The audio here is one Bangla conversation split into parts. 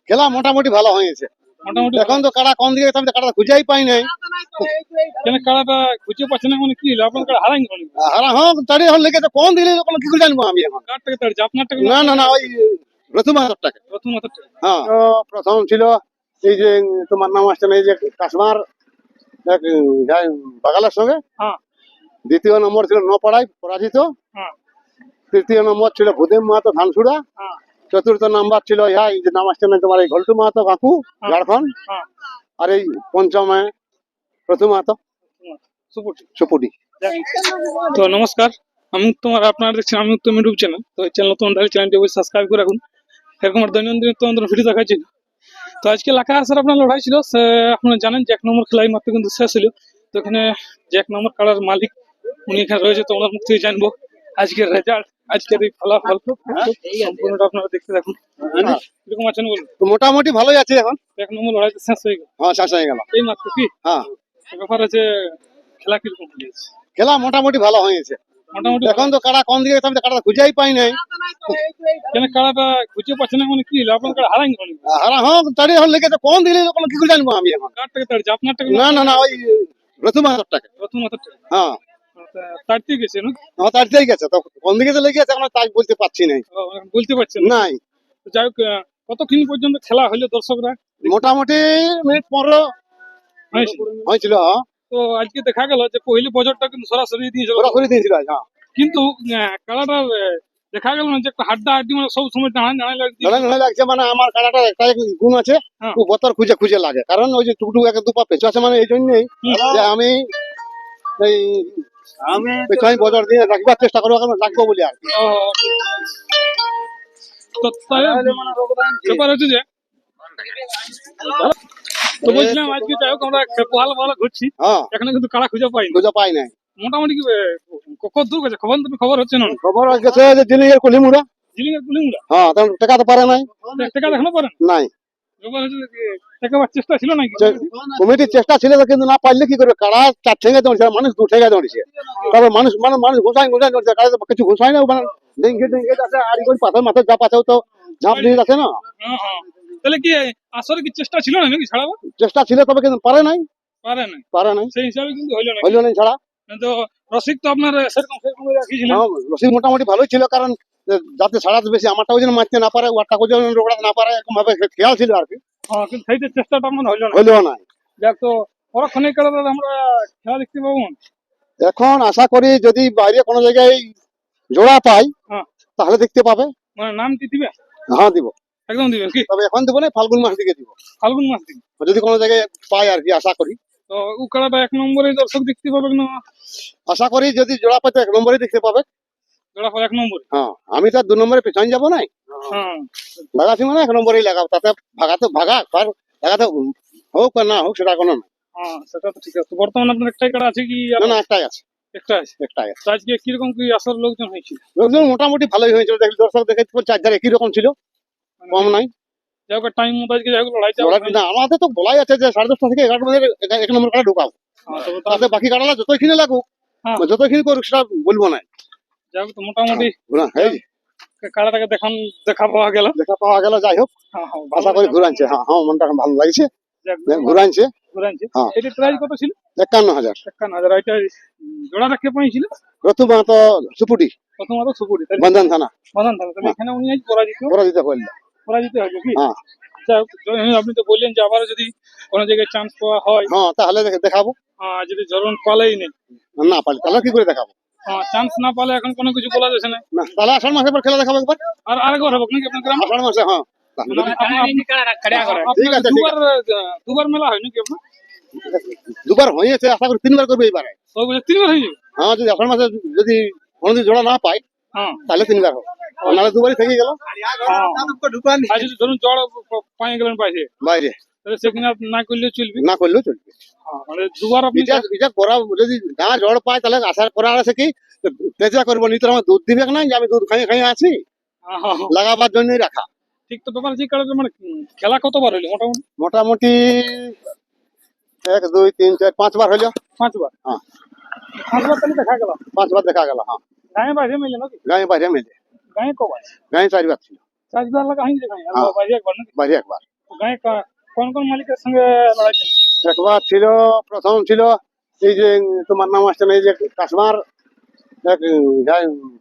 খেলা মোটামুটি ভালো হয়েছে। মোটামুটি এখন তো কাড়া কম দিকে আমি তো কাড়া খুঁজেই পাই নাই। কেন কাড়াটা খুঁজে পাচ্ছে না মানে কি হলো? আপনার কাড়া হারাই গেল আর হ্যাঁ তাড়ি হল লেগেছে কোন দিলে কোনো কি করে জানবো আমি এখন। কাঠটাকে তাড়ছে আপনার টাকা না না না ওই প্রথম হাজারটাকে। প্রথম হাতের টাকা। হ্যাঁ তো প্রথম ছিল এই যে তোমার নাম আসছে না এই যে কাশমার এক বাগালের সঙ্গে। হ্যাঁ দ্বিতীয় নম্বর ছিল নপাড়াই পরাজিত। হ্যাঁ তৃতীয় নম্বর ছিল ভূদেব মাহাতো ধানসুড়া। হ্যাঁ চতুর্থ নাম্বার ছিল ইহা এই যে নাম আসছে না তোমার এই ঘল্টু মাহাতো কাকু ঝাড়খণ্ড। হ্যাঁ আর এই পঞ্চমে প্রথম মাহাতো সুপুটি। সুপুটি। তো নমস্কার, আমি তোমার আপনারা দেখছেন আমি উত্তম ইউটিউব চ্যানেল। তো এই চ্যানেল তোমার চ্যানেলটি অবশ্যই সাবস্ক্রাইব করে রাখুন, এরকম আর দৈনন্দিন তোমাদের ভিডিও দেখাচ্ছি। তো আজকে লাখা আসার আপনার লড়াই ছিল, আপনারা জানেন যে 1 নম্বর খেলাই মাত্র কিন্তু শেষ হলো। তো এখানে যে 1 নম্বর কাড়ার মালিক উনি এখানে রয়েছে, তোমরা মুখ থেকে জানবো আজকের রেজাল্ট, আজকের এই ফলাফল সম্পূর্ণটা আপনারা দেখতে থাকুন। কিরকম আছেন বলুন? তো মোটামুটি ভালোই আছে এখন। 1 নম্বর লড়াই তো শেষ হয়ে গেল, হ্যাঁ শেষ হয়ে গেল। এই মাত্র কি হ্যাঁ ব্যাপার আছে? খেলা কিরকম হয়েছে? খেলা মোটামুটি ভালো হয়েছে। মোটামুটি এখন তো কাড়া কম দিকে আমি তো কাড়া খুঁজেই পাই নাই। কেন কাড়াটা খুঁজে পাচ্ছে না মানে কি হলো? আপনার কাড়া হারাই গেল আর হ্যাঁ তাড়ি হল লেগেছে কোন দিলে কোনো কি করে জানবো আমি এখন। কাঠটাকে তাড়ছে আপনার টাকা না না না ওই প্রথম হাজারটাকে। প্রথম হাতের টাকা। হ্যাঁ তাড়তে গেছে না? আমার তাড়িতেই গেছে তো কোন দিকে যে লেগেছে এখন তাই বলতে পারছি নাই। বলতে পারছেন না? নাই তো যাই হোক, কতক্ষণ পর্যন্ত খেলা হলো দর্শকরা? মোটামুটি মিনিট 15 হয়েছে। হয়েছিল। হ্যাঁ তো আজকে দেখা গেল যে পহিলি বছরটা কিন্তু সরাসরি দিয়েছিল, সরাসরি দিয়েছিল আজ। হ্যাঁ কিন্তু খেলাটার দেখা গেল না যে একটা হাড্ডা হাড্ডি, মানে সব সময় দাঁড়ায় দাঁড়ায় লাগছে। লড়াই লড়াই লাগছে মানে আমার কাড়াটার একটা গুণ আছে, হ্যাঁ। ও বতর খুঁজে খুঁজে লাগে। কারণ ওই যে টুকটুক এক দুপা পেছু আছে মানে এই জন্যই যে আমি এই পেছনে বদর দিয়ে রাখবার চেষ্টা করবো, কারণ রাখবো বলে আর কি। ও, তো তাই ব্যাপার হচ্ছে যে, তো বলছিলাম আজকে যাই হোক আমরা ভালো ভালো ঘুরছি, হ্যাঁ এখানে কিন্তু কাড়া খুঁজে পাইনি। খুঁজে পাই নাই। মোটামুটি কি কত দূর গেছে খবর হচ্ছে না? খবর গেছে যে জিলিংয়ের কলিমুড়া। জিলিং এর কুলিমুড়া হ্যাঁ তখন টেকা তো পারে নাই। টাকা দেখানো পারেন? নাই ব্যাপার হচ্ছে যে টাকাবার চেষ্টা ছিল নাকি? কমিটির চেষ্টা ছিল তো, কিন্তু না পারলে কি করবে, কাড়া 4 ঠেঙে দৌড়ছে, মানুষ 2 ঠেঙে দৌড়ছে। তারপর মানুষ মানুষ ঘুষাই ঘুষাই দৌড়ছে, কাড়া তো কিছু ঘুষাই না, মানে ডেঙ্গে ডেঙ্গে আছে আর কোন পাথর মাথায় যা পাচাও তো ঝাঁপ দিয়ে যাচ্ছে না। হ্যাঁ হ্যাঁ, তাহলে কি আসলে কি চেষ্টা ছিল না নাকি ছাড়াবো? চেষ্টা ছিল তবে কিন্তু পারে নাই। পারে না, নাই সেই হিসাবে কিন্তু হইলো না। হইলো নাই ছাড়া। তো রসিক তো আপনার সেরকম সেরকম রাখিয়েছিলেন। হ্যাঁ রসিদ মোটামুটি ভালোই ছিল, কারণ যাতে ছাড়াতে বেশি আমারটাও যেন মারতে না পারে, ওরটাও যেন রোকড়াতে না পারে, এরকম ভাবে খেয়াল ছিল আর কি। হ্যাঁ, কিন্তু সেই যে চেষ্টাটা আমার হইলো না। হইলো নাই। যাক, তো পরক্ষণে কারণে আমরা খেলা দেখতে পাবো। এখন আশা করি যদি বাইরে কোনো জায়গায় জোড়া পাই হ্যাঁ, তাহলে দেখতে পাবে। মানে নাম কি দিবে? হ্যাঁ দিব, একদম দিবেন কি? তবে এখন দেবো না, ফাল্গুন মাস দিকে দিব। ফাল্গুন মাস দিন। যদি কোনো জায়গায় পাই আর কি আশা করি। তো ও খেলাটা 1 নম্বরে দর্শক দেখতে পাবে না? আশা করি যদি জোড়া পাই তো 1 নম্বরে দেখতে পাবে। জোড়া পর 1 নম্বরে। হ্যাঁ আমি তো আর 2 নম্বরে পেছনে যাবো না, হ্যাঁ, লাগাছি মানে 1 নম্বরেই লাগাবো, তাতে ভাগা তো ভাগা, আর লাগাতে হোক আর না হোক সেটা কোনো না। হ্যাঁ, সেটা তো ঠিক আছে। তো বর্তমানে আপনার একটাই কাড়া আছে কি? আর না না একটাই আছে, একটা আছে। একটাই আছে। তো আজকে কিরকম কি আসার লোকজন হয়েছিল? লোকজন মোটামুটি ভালোই হয়েছিল, দেখি দর্শক দেখে 4 একই রকম ছিল, কম নাই। যাই হোক, টাইম মতো আজকে যাই হোক লড়াইটা না আমাদের তো বলাই আছে যে 10:30 থেকে 11টার মধ্যে 1 নম্বর কাটা ঢুকাবো, তাতে বাকি কাটালা যতই কিনে লাগুক, হ্যাঁ। যতই কিনে করুক সেটা বলবো না। যাই হোক, তো মোটামুটি না এই কাড়াটাকে দেখা পাওয়া গেল। দেখা পাওয়া গেল, যাই হোক হ্যাঁ হ্যাঁ, আশা করি ঘুরাইছে। হ্যাঁ হ্যাঁ মনটা এখন ভালো লাগছে, যাক, ঘুরাইছে। ঘুরাইছে। হ্যাঁ। এটা প্রাইস কত ছিল? 51,000। 51,000। এটা জোড়া রাখতে পাইছিল প্রথম তো সুপুটি প্রথমত সুপুরি, তাহলে বন্ধন থানা বাদান থানা। তাহলে এখানে উনি আজ পরাজিত পরাজিত করলো। হবে কি? হ্যাঁ যাই হোক, আপনি তো বললেন যে আবার যদি কোনো জায়গায় চান্স পাওয়া হয়, হ্যাঁ তাহলে দেখাবো। যদি ধরুন পালেই নেই, না পারলে তাহলে কি করে দেখাবো। চান্স না পালে এখন কোনো কিছু বলা যাচ্ছে না। না তাহলে 8 মাসের পর খেলা দেখাবো একবার। আর আরেকবার হবে নাকি আপনার গ্রামে? 8 মাসে। হ্যাঁ ঠিক আছে, ঠিক দুবার মেলা হয় নাকি আপনার? দুবার হয়েছে, আশা করি 3বার করবে এইবারে। ওই বলে 3বার হয়ে যাবে। হ্যাঁ যদি 8 মাসে যদি কোনোদিন জোড়া না পাই হ্যাঁ, তাহলে 3বার হবে, নাহলে 2বারই থেকে গেল আর যদি ধরুন জ্বর পায়ে গেলেন পাইছে বাইরে, তাহলে সেখানে আপনি না করলেও চলবে। না করলেও চলবে। মানে দুবার আপনি এটা করা যদি না জড় পাই তাহলে আশা করা আছে কি তেজা করবো, নিতে আমার দুধ দিবে না যে আমি দুধ খাই খাই আছি, লাগাবার জন্যই রাখা। ঠিক। তো ব্যাপার যে কারণে মানে খেলা কতবার হইলো মোটামুটি? মোটামুটি 1 2 3 4 5বার হইলো। 5বার। হ্যাঁ 5বার তাহলে দেখা গেল। 5বার দেখা গেল। হ্যাঁ গায়ে বাইরে মিলে নাকি? গায়ে বাইরে মেলে, গায়ে কবার? গায়ে 4বার ছিল, 4বার লাগা হয়নি গায়ে, আর হ্যাঁ। বাইরে একবার নাকি? বাইরে একবার। গায়ে কোন কোন মালিকের সঙ্গে লড়াই ছিল? একবার ছিল, প্রথম ছিল এই যে তোমার নাম আসছে না, এই যে কাশ্মার এক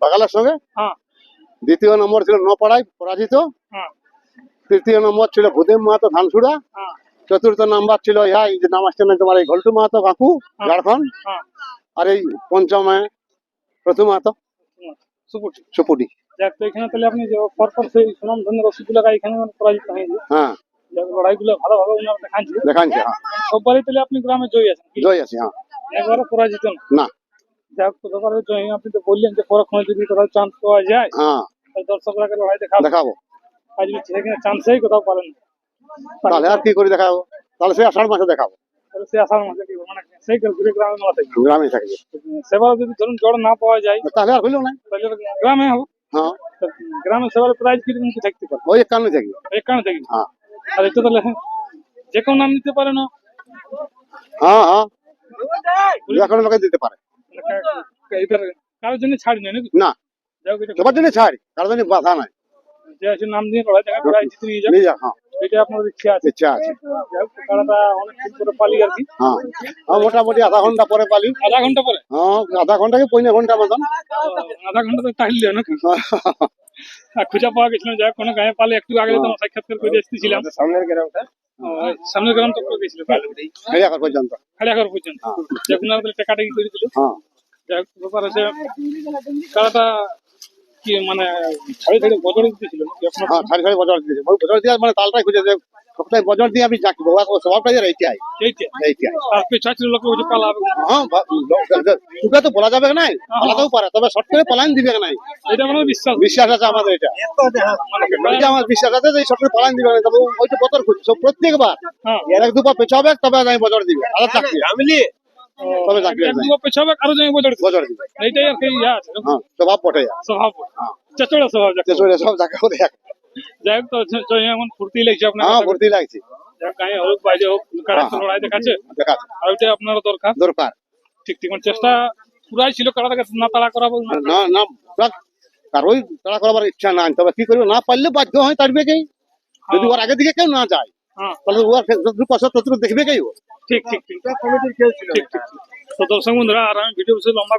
বাগালের সঙ্গে। হ্যাঁ দ্বিতীয় নম্বর ছিল নপাড়ায় পরাজিত। হ্যাঁ তৃতীয় নম্বর ছিল ভূদেব মাহাতো ধানসুড়া। হ্যাঁ চতুর্থ নাম্বার ছিল ইহা এই যে নাম আসছে না তোমার এই ঘল্টু মাহাতো কাকু ঝাড়খণ্ড। হ্যাঁ আর এই পঞ্চমে প্রথম মাহাতো সুপুটি। সুপুটি। যাক, তো এখানে তাহলে আপনি যে পরপর সেই সুনাম ধন্য রসিদুল্লাহ এখানে পরাজিত হয়েছে। হ্যাঁ যাক, লড়াইগুলো ভালোভাবে ওনারা দেখাচ্ছে। দেখাচ্ছে। হ্যাঁ সববারই তাহলে আপনি গ্রামে জয়ী আছেন কি? জয় আছে। হ্যাঁ একবারও পরাজিত না। না। যাক, তো ব্যাপারে জয়ী আপনি তো বললেন যে পরক্ষণে যদি কোথাও চান্স পাওয়া যায় হ্যাঁ তাহলে দর্শকরাকে লড়াই দেখাবো। দেখাবো। আজ সেখানে চান্সেই কোথাও পারেন না। তাহলে আর কি করে দেখাবো? তাহলে সেই আষাঢ় মাসে দেখাবো, তাহলে সে আসার মাঝে কি মানে সেই ঘুরে গ্রামে মেলা থাকবে। গ্রামে থাকবে। সেবার যদি ধরুন জড় না পাওয়া যায় তাহলে আর হইলো না। তাহলে গ্রামে হোক। হ্যাঁ তো গ্রামে সেবার প্রাইজ কিরকম কি থাকতে পারে? ওই একান্ন থাকবে। এখানে থাকি। হ্যাঁ আর এটা তাহলে যে কোনো নাম নিতে পারে না। হ্যাঁ হ্যাঁ একান্ন লোকে দিতে পারে এটার কারোর জন্য ছাড়ি নেই নাকি? না। যাই হোক, এটা সবার জন্য ছাড়, কারোর জন্য বাধা নাই। যে আছে নাম দিয়ে লড়াই দেখা প্রাইজ জিতে নিয়ে যাবে, নিয়ে যা। হ্যাঁ এটা আপনার ইচ্ছা আছে। ইচ্ছা আছে। যাই হোক, খেলাটা অনেক দিন করে পালি আর কি। হ্যাঁ হ্যাঁ মোটামুটি আধা ঘন্টা পরে পালি। আধা ঘন্টা পরে? হ্যাঁ আধা ঘন্টা কি 35 ঘন্টা মতন। আধা ঘন্টা তো টাইল নাকি? আর খুঁজা পাওয়া গেছিলাম, যাই হোক, কোনো গায়ে পালে একটু আগে তোমার সাক্ষাৎকার করে এসেছিলাম। সামনের গ্রামটা সামনের গ্রাম তো করে গেছিল হেলিয়াকার পর্যন্ত। খালিয়াঘর পর্যন্ত। যে কোনো টেকাটেকি করেছিল। হ্যাঁ যাই হোক, ব্যাপার আছে খেলাটা কি মানে ছাড়ি ছাড়ি বদল দিয়েছিল নাকি আপনার? হ্যাঁ ছাড়ি ছাড়ি বজর দিয়েছে। বজর দিয়ে মানে তালটাই খুঁজেছে সপ্তাহে বজর দিয়ে আমি যাচ্ছি বাবা স্বভাবটাই এইটাই। এইটা এইটাই। আর পেছাচ্ছিল লোক ওই যে পালাবে। হ্যাঁ তোকে তো বলা যাবে না, পালাতেও পারে, তবে শর্ট করে পালান দিবে না। এটা মানে বিশ্বাস। বিশ্বাস আছে আমাদের, এটা এটা আমার বিশ্বাস আছে যে এই শর্ট করে পালান দিবে না। তবে ওই তো বতর খুঁজছে প্রত্যেকবার হ্যাঁ এক দুবার পেছাবে তবে আমি বজর দিবে, আর চাকরি তবে চাকরি এক দুবার পেছাবে আরো জমি বদল বজর দিবে। এইটাই আর কি ইয়া আছে হ্যাঁ স্বভাব পটে। স্বভাব। হ্যাঁ চেচড়া স্বভাব যাকে। সব জায়গা করে এক। যাই হোক, তো জমি এমন ফুর্তি লাগছে আপনার? হ্যাঁ ভর্তি লাগছে। যাক, গায়ে হোক বাইরে হোক কারা তো লড়াই দেখাচ্ছে। দেখা আর ওইটা আপনার দরকার। দরকার। ঠিক ঠিক মানে চেষ্টা পুরাই ছিল কারাটাকে না তাড়া করাবো না। না না আর ওই তাড়া করাবার ইচ্ছা নাই, তবে কি করবে, না পারলে বাধ্য হয় তাড়বে কেই। যদি ওর আগে দিকে কেউ না যায় হ্যাঁ তাহলে ওর যতটুকু কষ্ট ততটুকু দেখবে কেই। ঠিক ঠিক ঠিক ঠিক ঠিক। তো দর্শক বন্ধুরা, আর আমি ভিডিও লম্বা